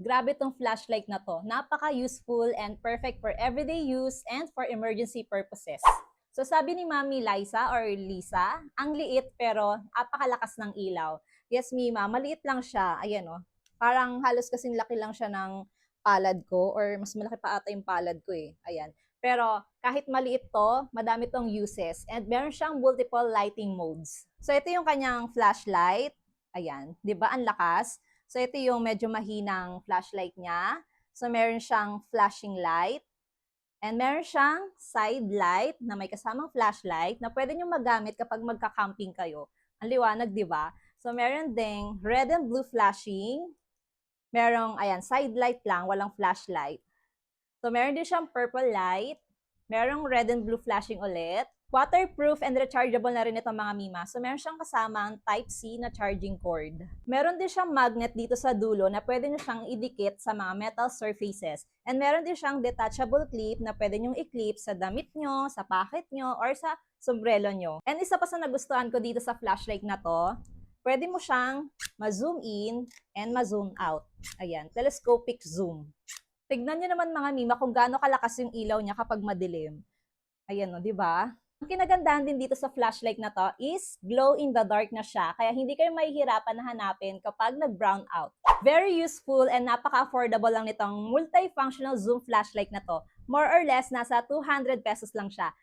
Grabe tong flashlight na to. Napaka-useful and perfect for everyday use and for emergency purposes. So sabi ni Mami Liza or Lisa, ang liit pero napakalakas ng ilaw. Yes, Mima, maliit lang siya. Ayan oh. Parang halos kasing laki lang siya ng palad ko or mas malaki pa ata yung palad ko eh. Ayan. Pero kahit maliit to, madami tong uses and meron siyang multiple lighting modes. So ito yung kanyang flashlight. Ayan, 'di ba? Ang lakas. So ito yung medyo mahinang flashlight niya. So meron siyang flashing light. And meron siyang side light na may kasamang flashlight na pwede nyo magamit kapag magka-camping kayo. Ang liwanag, di ba? So meron ding red and blue flashing. Merong, ayan, side light lang, walang flashlight. So meron din siyang purple light. Merong red and blue flashing ulit. Waterproof and rechargeable na rin itong mga Mima. So meron siyang kasamang Type-C na charging cord. Meron din siyang magnet dito sa dulo na pwede nyo siyang idikit sa mga metal surfaces. And meron din siyang detachable clip na pwede nyong i-clip sa damit nyo, sa pocket nyo, or sa sombrero nyo. And isa pa sa nagustuhan ko dito sa flashlight na to, pwede mo siyang ma-zoom in and ma-zoom out. Ayan, telescopic zoom. Tignan nyo naman mga Mima kung gaano kalakas yung ilaw niya kapag madilim. Ayan o, di ba? Ang kinagandahan din dito sa flashlight na to is glow in the dark na siya, kaya hindi kayo mahihirapan na hanapin kapag nag-brown out. Very useful and napaka-affordable lang nitong multifunctional zoom flashlight na to. More or less, nasa 200 pesos lang siya.